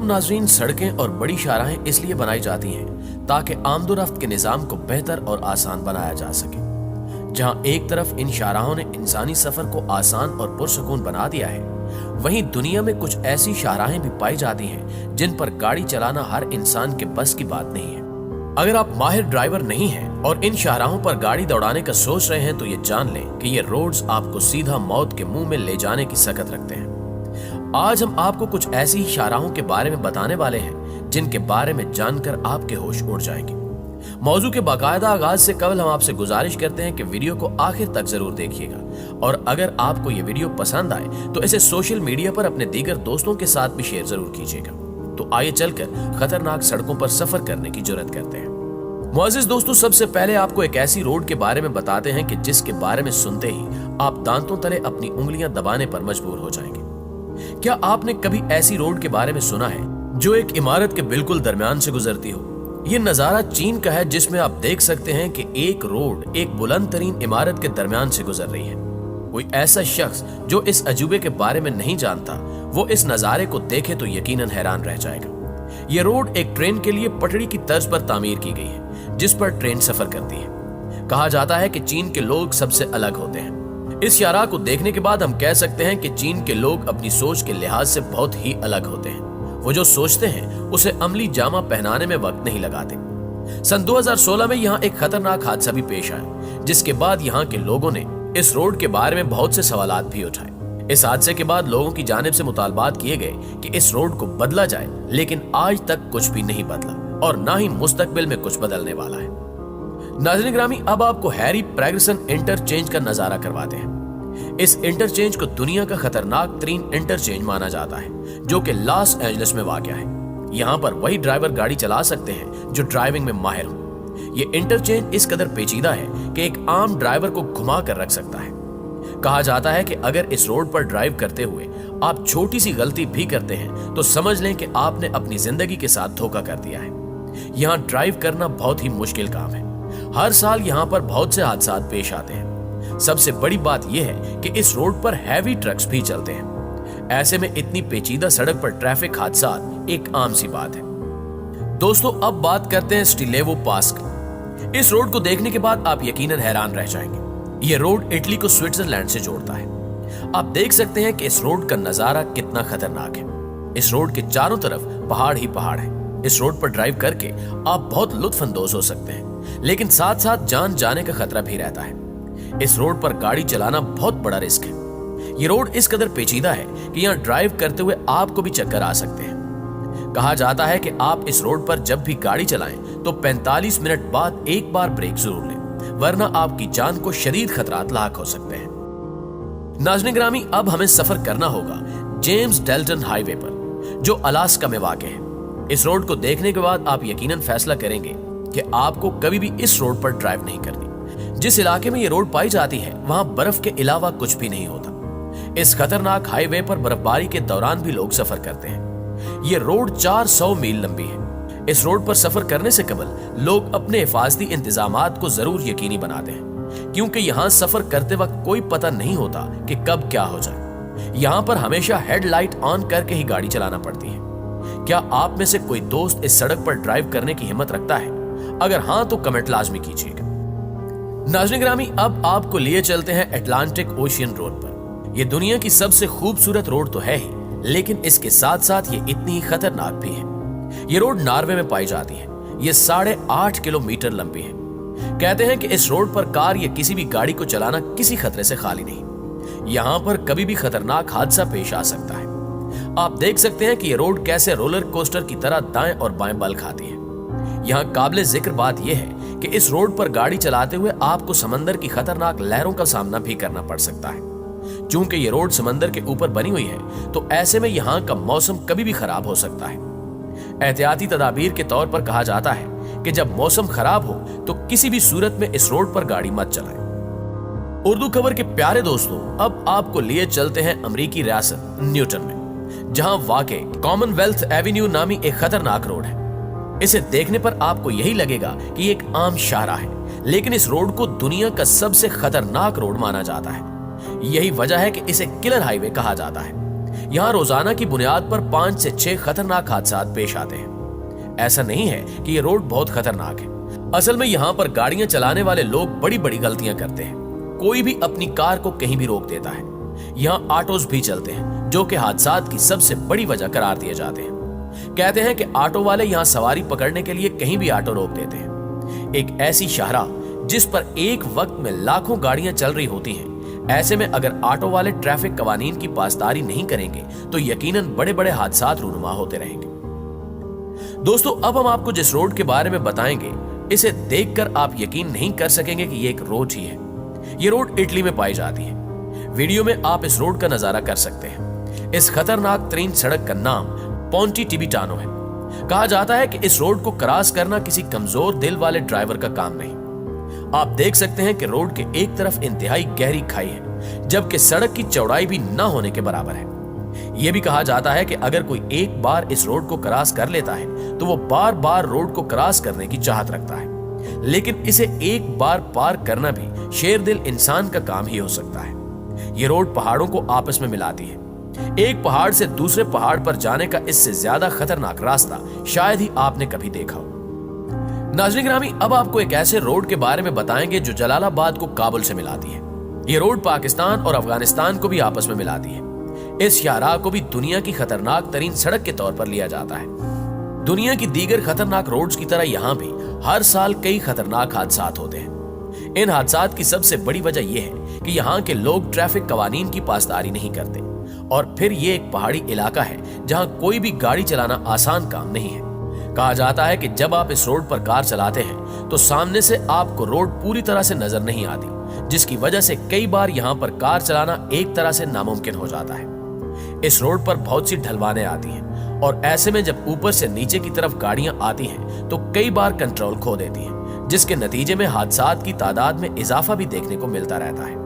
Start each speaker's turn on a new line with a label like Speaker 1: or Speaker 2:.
Speaker 1: नाज़रीन, सड़कें और बड़ी शाहराहें इसलिए बनाई जाती हैं ताकि आमदोरफ्त के निज़ाम को बेहतर और आसान बनाया जा सके। जहां एक तरफ इन शाहराहों ने इंसानी सफर को आसान और पुरसुकून बना दिया है, वहीं दुनिया में कुछ ऐसी शाहराहें भी पाई जाती हैं जिन पर गाड़ी चलाना हर इंसान के बस की बात नहीं है। अगर आप माहिर ड्राइवर नहीं हैं और इन शाहराहों पर गाड़ी दौड़ाने का सोच रहे हैं तो ये जान लें कि ये रोड्स आपको सीधा मौत के मुंह में ले जाने की सकत रखते हैं। आज हम आपको कुछ ऐसी शाहराहों के बारे में बताने वाले हैं जिनके बारे में जानकर आपके होश उड़ जाएंगे। मौजू के बाकायदा आगाज से कबल हम आपसे गुजारिश करते हैं कि वीडियो को आखिर तक जरूर देखिएगा और अगर आपको ये वीडियो पसंद आए तो इसे सोशल मीडिया पर अपने दीगर दोस्तों के साथ भी शेयर जरूर कीजिएगा। तो आइए चलकर खतरनाक सड़कों पर सफर करने की जुर्रत करते हैं। मुअज़्ज़िज़ दोस्तों, सबसे पहले आपको एक ऐसी रोड के बारे में बताते हैं कि जिसके बारे में सुनते ही आप दांतों तले अपनी उंगलियां दबाने पर मजबूर हो जाएंगे। क्या आपने कभी ऐसी रोड के बारे में सुना है जो एक इमारत के बिल्कुल दरमियान से गुजरती हो? ये नजारा चीन का है, जिसमें आप देख सकते हैं कि एक रोड एक बुलंद तरीन इमारत के दरमियान से गुजर रही है। कोई ऐसा शख्स जो इस अजूबे के बारे में नहीं जानता, वो इस नजारे को देखे तो यकीनन हैरान रह जाएगा। ये रोड एक ट्रेन के लिए पटड़ी की तर्ज पर तामीर की गई है, जिस पर ट्रेन सफर करती है। कहा जाता है कि चीन के लोग सबसे अलग होते हैं। इस शाहराह को देखने के बाद हम कह सकते हैं कि चीन के लोग अपनी सोच के लिहाज से बहुत ही अलग होते हैं। वो जो सोचते हैं उसे अमली जामा पहनाने में वक्त नहीं लगाते। सन 2016 में यहाँ एक खतरनाक हादसा भी पेश आया, जिसके बाद यहाँ के लोगों ने इस रोड के बारे में बहुत से सवालात भी उठाए। इस हादसे के बाद लोगों की जानिब से मुतालबात किए गए कि इस रोड को बदला जाए, लेकिन आज तक कुछ भी नहीं बदला और ना ही मुस्तकबिल में कुछ बदलने वाला है। नाज़रीन ग्रामी, अब आपको हैरी प्रेगसन इंटरचेंज का नजारा करवाते हैं। इस इंटरचेंज को दुनिया का खतरनाक तरीन इंटरचेंज माना जाता है, जो कि लॉस एंजलिस में वाक़या है। यहाँ पर वही ड्राइवर गाड़ी चला सकते हैं जो ड्राइविंग में माहिर हो। ये इंटरचेंज इस कदर पेचीदा है कि एक आम ड्राइवर को घुमा कर रख सकता है। कहा जाता है कि अगर इस रोड पर ड्राइव करते हुए आप छोटी सी गलती भी करते हैं तो समझ लें कि आपने अपनी जिंदगी के साथ धोखा कर दिया है। यहाँ ड्राइव करना बहुत ही मुश्किल काम है। हर साल यहाँ पर बहुत से हादसा पेश आते हैं। सबसे बड़ी बात यह है कि इस रोड पर हैवी ट्रक्स भी चलते हैं। ऐसे में इतनी पेचीदा सड़क पर ट्रैफिक हादसा एक आम सी बात है। दोस्तों, अब बात करते हैं स्टिलेवो पास की। इस रोड को देखने के बाद आप यकीनन हैरान रह जाएंगे। यह रोड इटली को स्विट्जरलैंड से जोड़ता है। आप देख सकते हैं कि इस रोड का नजारा कितना खतरनाक है। इस रोड के चारों तरफ पहाड़ ही पहाड़ है। इस रोड पर ड्राइव करके आप बहुत लुत्फ अंदोज हो सकते हैं, लेकिन साथ साथ जान जाने का खतरा भी रहता है। इस रोड पर गाड़ी चलाना बहुत बड़ा रिस्क है। ये रोड इस कदर पेचीदा है कि यहाँ ड्राइव करते हुए आपको भी चक्कर आ सकते हैं। कहा जाता है कि आप इस रोड पर जब भी गाड़ी चलाएं तो 45 मिनट बाद एक बार ब्रेक जरूर लें, वरना आपकी जान को शदीद खतरात लाक हो सकते हैं। नाज़रीन ग्रामी, अब हमें सफर करना होगा जेम्स डेल्टन हाईवे पर, जो अलास्का में वाक़ है। इस रोड को देखने के बाद आप यकीनन फैसला करेंगे कि आपको कभी भी इस रोड पर ड्राइव नहीं करनी। जिस इलाके में ये रोड पाई जाती है वहां बर्फ के अलावा कुछ भी नहीं होता। इस खतरनाक हाईवे पर बर्फबारी के दौरान भी लोग सफर करते हैं। ये रोड 400 मील लंबी है। इस रोड पर सफर करने से कबल लोग अपने हिफाजती इंतजामात को जरूर यकीनी बनाते हैं, क्योंकि यहाँ सफर करते वक्त कोई पता नहीं होता कि कब क्या हो जाए। यहाँ पर हमेशा हेडलाइट ऑन करके ही गाड़ी चलाना पड़ती है। क्या आप में से कोई दोस्त इस सड़क पर ड्राइव करने की हिम्मत रखता है? अगर हाँ तो कमेंट लाजमी कीजिएगा। नाज़रीन ग्रामी, अब आपको लिए चलते हैं अटलांटिक ओशियन रोड पर। यह दुनिया की सबसे खूबसूरत रोड तो है ही, लेकिन इसके साथ साथ ये इतनी ही खतरनाक भी है। ये रोड नॉर्वे में पाई जाती है। ये 8.5 किलोमीटर लंबी है। कहते हैं कि इस रोड पर कार या किसी भी गाड़ी को चलाना किसी खतरे से खाली नहीं। यहाँ पर कभी भी खतरनाक हादसा पेश आ सकता है। आप देख सकते हैं कि ये रोड कैसे रोलर कोस्टर की तरह दाएं और बाएं बल खाती है। यहाँ काबिले जिक्र बात यह है कि इस रोड पर गाड़ी चलाते हुए आपको समंदर की खतरनाक लहरों का सामना भी करना पड़ सकता है। चूंकि ये रोड समंदर के ऊपर बनी हुई है, तो ऐसे में यहाँ का मौसम कभी भी खराब हो सकता है। एहतियाती तदाबीर के तौर पर कहा जाता है कि जब मौसम खराब हो तो किसी भी सूरत में इस रोड पर गाड़ी मत चलाएं। उर्दू खबर के प्यारे दोस्तों, अब आपको लिए चलते हैं अमेरिकी रियासत न्यूटन में, जहां वाक़े कॉमनवेल्थ एवेन्यू नामी एक खतरनाक रोड है। इसे देखने पर आपको यही लगेगा कि ये एक आम शाहराह है, लेकिन इस रोड को दुनिया का सबसे खतरनाक रोड माना जाता है। यही वजह है कि इसे किलर हाईवे कहा जाता है। यहाँ रोजाना की बुनियाद पर 5 से 6 खतरनाक हादसा पेश आते हैं। ऐसा नहीं है कि ये रोड बहुत खतरनाक है। असल में यहाँ पर गाड़ियां चलाने वाले लोग बड़ी बड़ी गलतियां करते हैं। कोई भी अपनी कार को कहीं भी रोक देता है। यहाँ ऑटोज भी चलते हैं जो कि हादसात की सबसे बड़ी वजह करार दिए जाते हैं। कहते हैं कि ऑटो वाले यहाँ सवारी पकड़ने के लिए कहीं भी ऑटो रोक देते हैं। एक ऐसी शाहराह जिस पर एक वक्त में लाखों गाड़ियां चल रही होती हैं, ऐसे में अगर ऑटो वाले ट्रैफिक कवानीन की पासदारी नहीं करेंगे तो यकीनन बड़े बड़े हादसात रूनुमा होते रहेंगे। दोस्तों, अब हम आपको जिस रोड के बारे में बताएंगे, इसे देखकर आप यकीन नहीं कर सकेंगे कि ये एक रोड ही है। ये रोड इटली में पाई जाती है। वीडियो में आप इस रोड का नजारा कर सकते हैं। इस खतरनाक तरीन सड़क का नाम पोंटी टिबिटानो है। कहा जाता है कि इस रोड को क्रॉस करना किसी कमजोर दिल वाले ड्राइवर का काम नहीं। आप देख सकते हैं कि रोड के एक तरफ इंतहाई गहरी खाई है, जबकि सड़क की चौड़ाई भी न होने के बराबर है। यह भी कहा जाता है कि अगर कोई एक बार इस रोड को क्रॉस कर लेता है तो वो बार बार रोड को क्रॉस करने की चाहत रखता है, लेकिन इसे एक बार पार करना भी शेर दिल इंसान का काम ही हो सकता है। ये रोड पहाड़ों को आपस में मिलाती है। एक पहाड़ से दूसरे पहाड़ पर जाने का इससे ज्यादा खतरनाक रास्ता शायद ही आपने कभी देखा हो। नाज़रीन गिरामी, अब आपको एक ऐसे रोड के बारे में बताएंगे जो जलालाबाद को काबुल से मिलाती है। ये रोड पाकिस्तान और अफगानिस्तान को भी आपस में मिलाती है। इस शाहराह को भी दुनिया की खतरनाक तरीन सड़क के तौर पर लिया जाता है। दुनिया की दीगर खतरनाक रोड्स की तरह यहाँ भी हर साल कई खतरनाक हादसात होते हैं। इन हादसात की सबसे बड़ी वजह यह है कि यहाँ के लोग ट्रैफिक कवानीन की पासदारी नहीं करते, और फिर ये एक पहाड़ी इलाका है जहाँ कोई भी गाड़ी चलाना आसान काम नहीं है। कहा जाता है कि जब आप इस रोड पर कार चलाते हैं तो सामने से आपको रोड पूरी तरह से नजर नहीं आती, जिसकी वजह से कई बार यहाँ पर कार चलाना एक तरह से नामुमकिन हो जाता है। इस रोड पर बहुत सी ढलवानें आती हैं, और ऐसे में जब ऊपर से नीचे की तरफ गाड़ियां आती हैं तो कई बार कंट्रोल खो देती हैं, जिसके नतीजे में हादसात की तादाद में इजाफा भी देखने को मिलता रहता है।